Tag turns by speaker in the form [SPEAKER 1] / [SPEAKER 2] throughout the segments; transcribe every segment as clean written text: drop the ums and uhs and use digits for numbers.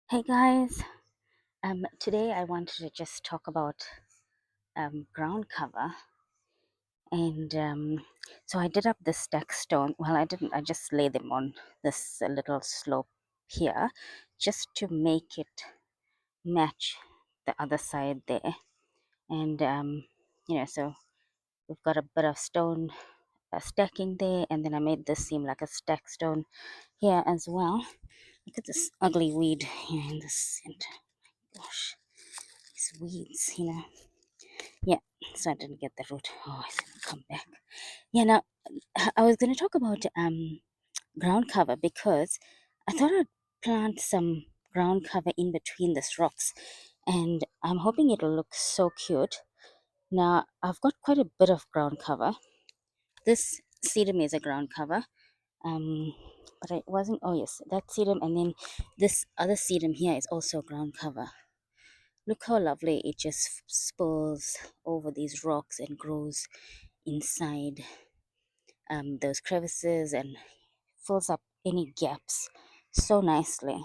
[SPEAKER 1] Hey guys, today I wanted to just talk about ground cover, and so I did up the stack stone. Well, I didn't. I just laid them on this little slope here, just to make it match the other side there. And so we've got a bit of stone stacking there, and then I made this seem like a stack stone here as well. Look at this ugly weed here in the center. Gosh, these weeds. Yeah, so I didn't get the root. Oh, it's gonna come back. Yeah, now I was gonna talk about ground cover because I thought I'd plant some ground cover in between these rocks, and I'm hoping it'll look so cute. Now I've got quite a bit of ground cover. This sedum is a ground cover. Um, but it wasn't. Oh yes, that sedum, and then this other sedum here is also ground cover. Look how lovely it just spills over these rocks and grows inside those crevices and fills up any gaps so nicely.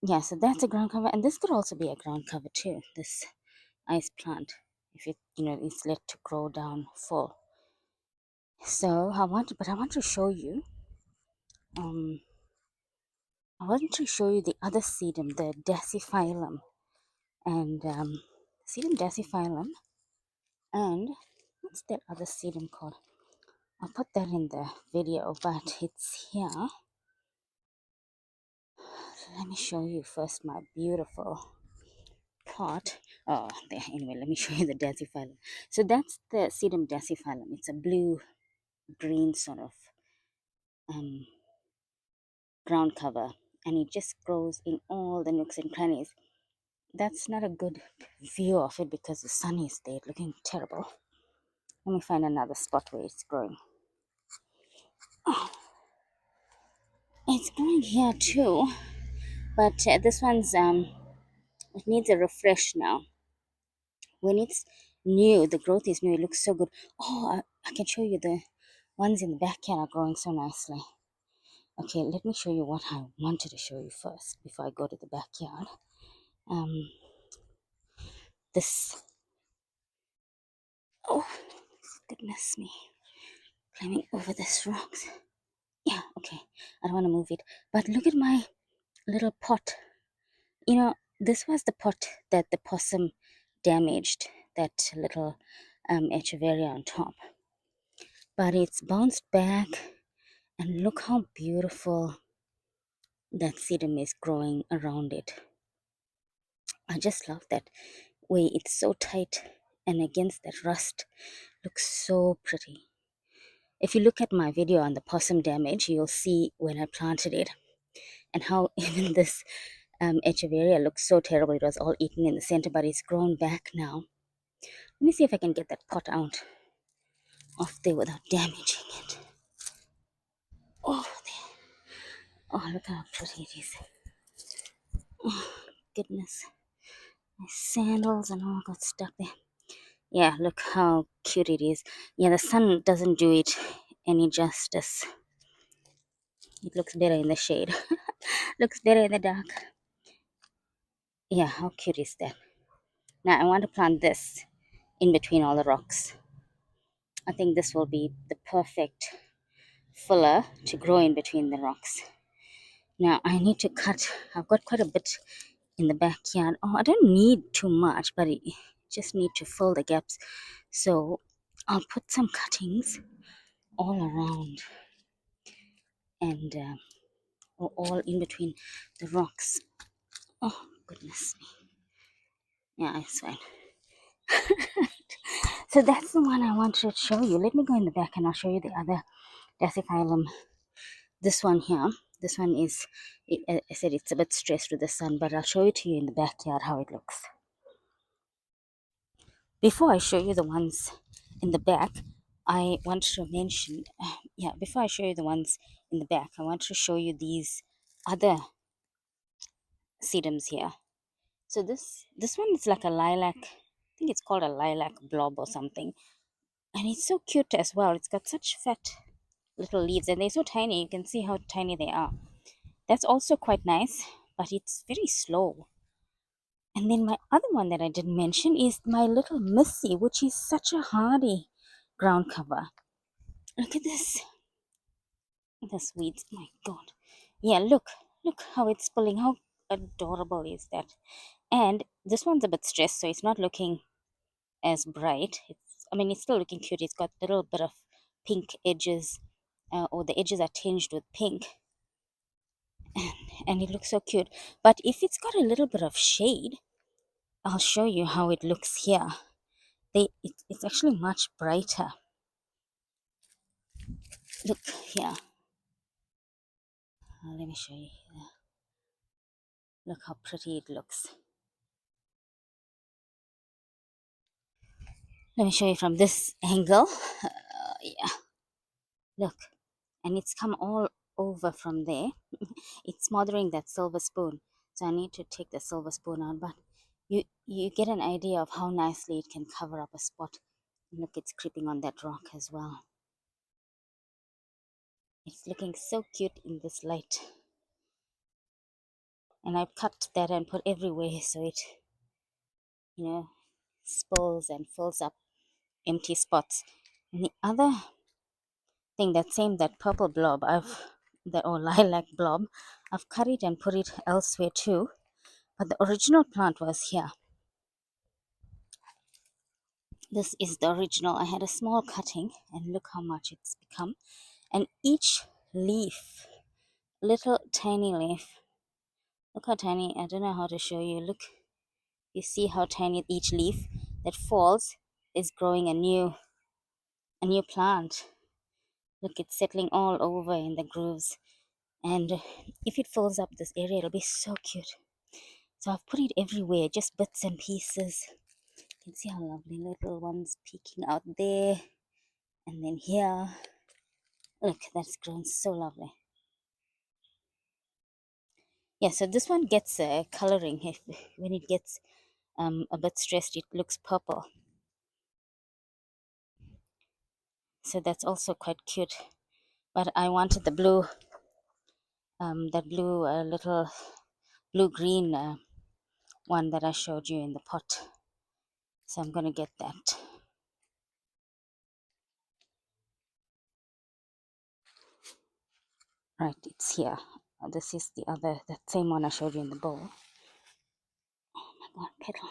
[SPEAKER 1] Yeah, so that's a ground cover, and this could also be a ground cover too. This ice plant, if it is let to grow down full. So I want to show you. Um, I want to show you the other sedum, the Dasyphilum, and sedum Dasyphilum, and what's that other sedum called? I'll put that in the video, but it's here. Let me show you first my beautiful pot. Oh, there. Anyway, let me show you the dasyphilum. So that's the sedum dasyphilum. It's a blue-green sort of um, ground cover, and it just grows in all the nooks and crannies. That's not a good view of it because the sun is there, looking terrible. Let me find another spot where it's growing. Oh, it's growing here too, but this one's it needs a refresh now. When it's new, the growth is new, it looks so good. Oh, I can show you the ones in the backyard are growing so nicely. Okay, let me show you what I wanted to show you first before I go to the backyard. Um, this, oh, goodness me, climbing over this rocks. Yeah, okay, I don't want to move it, but look at my little pot. This was the pot that the possum damaged, that little echeveria on top. But it's bounced back, and look how beautiful that sedum is growing around it. I just love that way. It's so tight and against that rust. Looks so pretty. If you look at my video on the possum damage, you'll see when I planted it and how even this echeveria looks so terrible. It was all eaten in the center, but it's grown back now. Let me see if I can get that pot out of there without damaging it. Oh, there. Oh, look how pretty it is. Oh, goodness. My sandals and all got stuck there. Yeah, look how cute it is. Yeah, the sun doesn't do it any justice. It looks better in the shade. Looks better in the dark. Yeah, how cute is that? Now I want to plant this in between all the rocks. I think this will be the perfect filler to grow in between the rocks. Now I need to cut. I've got quite a bit in the backyard. Oh, I don't need too much, but I just need to fill the gaps. So I'll put some cuttings all around and all in between the rocks. Oh, goodness me. Yeah, it's fine. So that's the one I wanted to show you. Let me go in the back and I'll show you the other dasyphilum. This one here. This one is, I said it's a bit stressed with the sun, but I'll show it to you in the backyard how it looks. Before I show you the ones in the back, I want to mention, before I show you the ones in the back, I want to show you these other sedums here. So this one is like a lilac. I think it's called a lilac blob or something, and it's so cute as well. It's got such fat little leaves, and they're so tiny. You can see how tiny they are. That's also quite nice, but it's very slow. And then my other one that I didn't mention is my little Missy, which is such a hardy ground cover. Look at this. The weeds. My God. Yeah, look how it's pulling. How adorable is that? And this one's a bit stressed, so it's not looking as bright. I mean, it's still looking cute. It's got a little bit of pink edges, or the edges are tinged with pink, and it looks so cute. But if it's got a little bit of shade, I'll show you how it looks here. It's actually much brighter. Look here. Let me show you here. Look how pretty it looks. Let me show you from this angle. Yeah, look, and it's come all over from there. It's smothering that silver spoon, so I need to take the silver spoon out, but you get an idea of how nicely it can cover up a spot. Look, it's creeping on that rock as well. It's looking so cute in this light, and I've cut that and put everywhere so it, spills and fills up empty spots. And the other thing, that purple blob, or lilac blob, I've cut it and put it elsewhere too, but the original plant was here. This is the original. I had a small cutting, and look how much it's become. And each leaf, little tiny leaf, look how tiny. I don't know how to show you. Look, you see how tiny each leaf that falls is growing a new plant. Look, it's settling all over in the grooves, and if it fills up this area, it'll be so cute. So I've put it everywhere, just bits and pieces. You can see how lovely little ones peeking out there, and then here. Look, that's grown so lovely. Yeah, so this one gets coloring. When it gets a bit stressed, it looks purple. So that's also quite cute. But I wanted the blue, that blue little blue-green one that I showed you in the pot. So I'm going to get that. Right, it's here. This is that same one I showed you in the bowl. Oh my God, petal.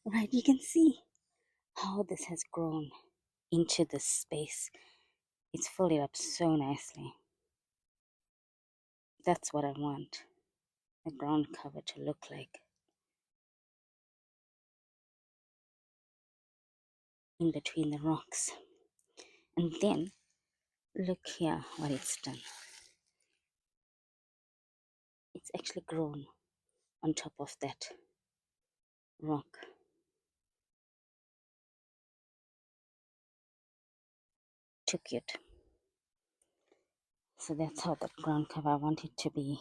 [SPEAKER 1] Right, you can see how this has grown into this space. It's filled it up so nicely. That's what I want the ground cover to look like. In between the rocks. And then look here what it's done. It's actually grown on top of that rock. Too cute. So that's how the ground cover, I want it to be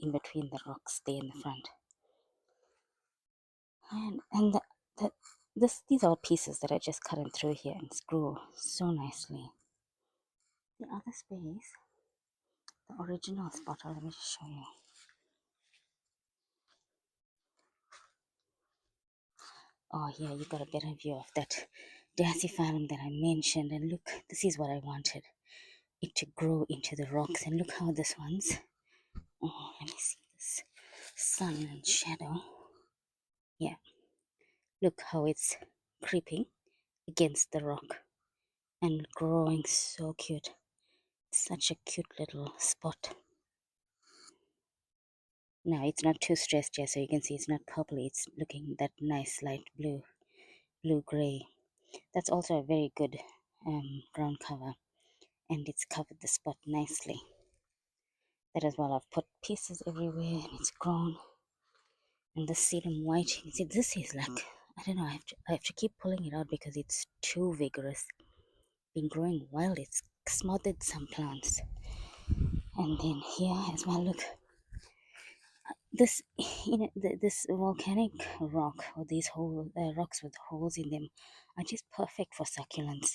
[SPEAKER 1] in between the rocks there in the front. And these are pieces that I just cut in through here and grew so nicely. The other space, the original spot, let me just show you. Oh yeah, you got a better view of that dasyphyllum that I mentioned. And look, this is what I wanted it to grow into the rocks. And look how this one's, oh, let me see this sun and shadow. Yeah, look how it's creeping against the rock and growing so cute. Such a cute little spot. Now it's not too stressed yet, so you can see it's not purple, it's looking that nice light blue gray. That's also a very good ground cover, and it's covered the spot nicely. That as well, I've put pieces everywhere and it's grown. And the sedum white, you can see this is like, I don't know, I have to keep pulling it out because it's too vigorous. Been growing wild, it's smothered some plants. And then here as well, look, this this volcanic rock, or these rocks with holes in them, are just perfect for succulents.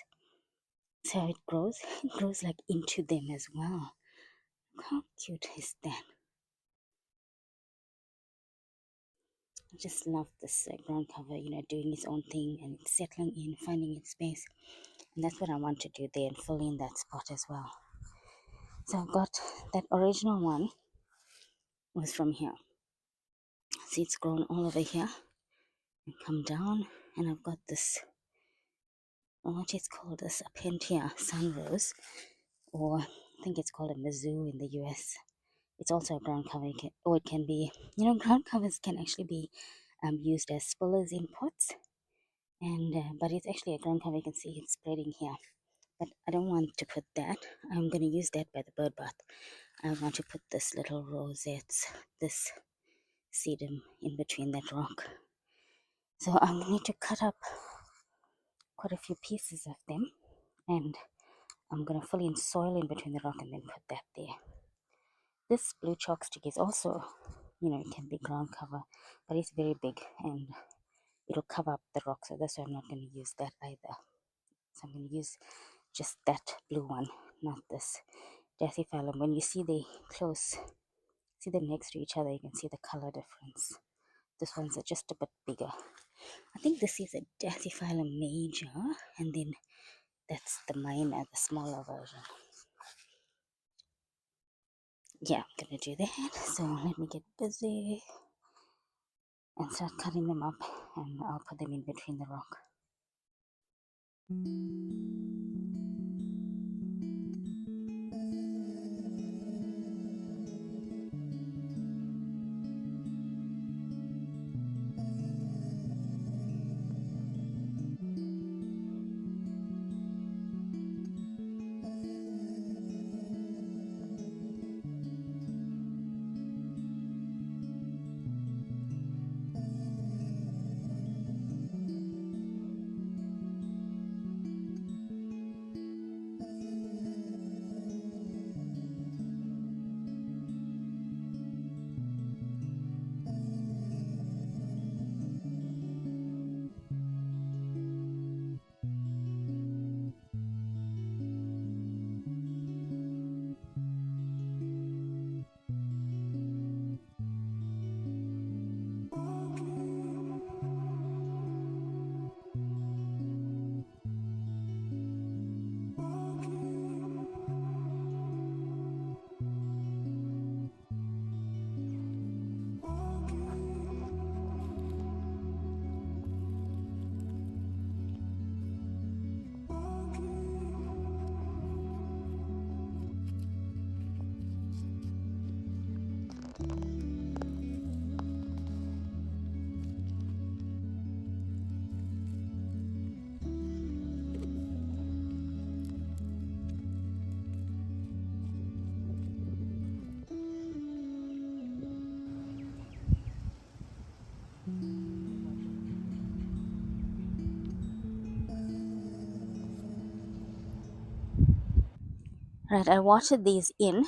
[SPEAKER 1] So it grows it grows like into them as well. How cute is that? I just love this ground cover, doing its own thing and settling in, finding its space. And that's what I want to do there and fill in that spot as well. So I've got that original one was from here. See, it's grown all over here and come down, and I've got this, what is called this Apentia sunrose, or I think it's called a Mizzou in the US. It's also a ground cover, or it can be, ground covers can actually be used as spillers in pots, and but it's actually a ground cover. You can see it's spreading here, but I don't want to put that. I'm going to use that by the bird bath. I want to put this little rosettes, this sedum in between that rock. So I need to cut up quite a few pieces of them, and I'm going to fill in soil in between the rock and then put that there. This blue chalk stick is also, it can be ground cover, but it's very big and it'll cover up the rock, so that's why I'm not going to use that either. So I'm going to use just that blue one, not this Dasyphilum. When you see the close, see them next to each other, you can see the color difference. This one's just a bit bigger. I think this is a Dasyphilum major, and then that's the minor, the smaller version. Yeah, I'm gonna do that. So let me get busy and start cutting them up, and I'll put them in between the rock. Right, I watered these in.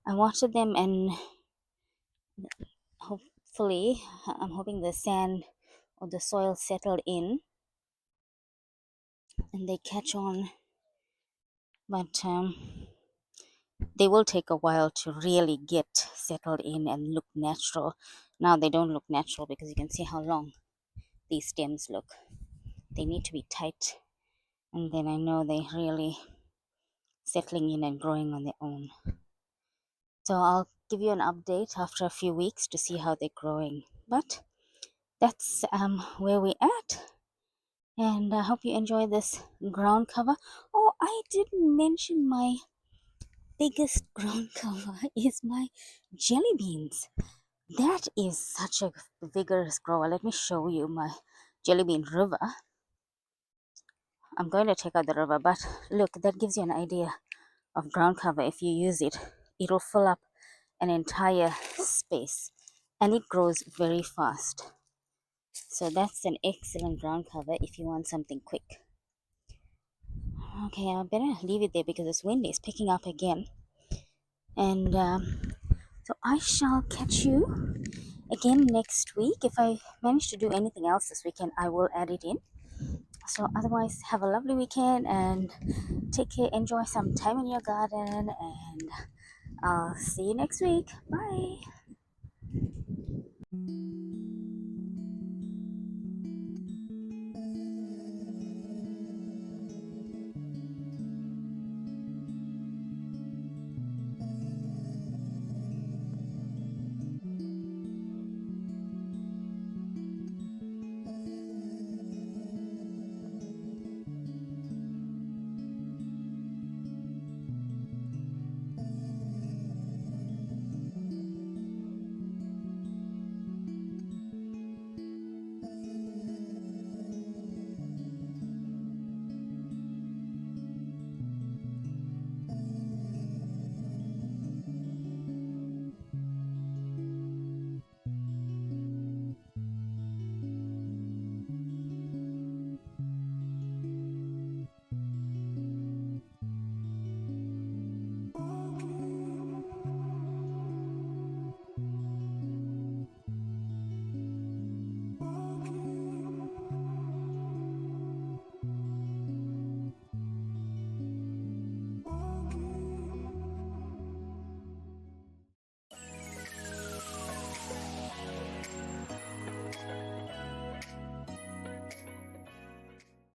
[SPEAKER 1] I watered them, and hopefully, I'm hoping the sand or the soil settled in and they catch on. But they will take a while to really get settled in and look natural. Now they don't look natural because you can see how long these stems look. They need to be tight, and then I know they're really settling in and growing on their own. So I'll give you an update after a few weeks to see how they're growing. But that's where we're at, and I hope you enjoy this ground cover. Oh, I didn't mention my biggest ground cover is my jelly beans. That is such a vigorous grower. Let me show you my jelly bean river. I'm going to take out the river, but look, that gives you an idea of ground cover. If you use it, it'll fill up an entire space, and it grows very fast. So that's an excellent ground cover if you want something quick. Okay, I better leave it there because this wind is picking up again. And so I shall catch you again next week. If I manage to do anything else this weekend, I will add it in. So otherwise, have a lovely weekend and take care. Enjoy some time in your garden, and I'll see you next week. Bye.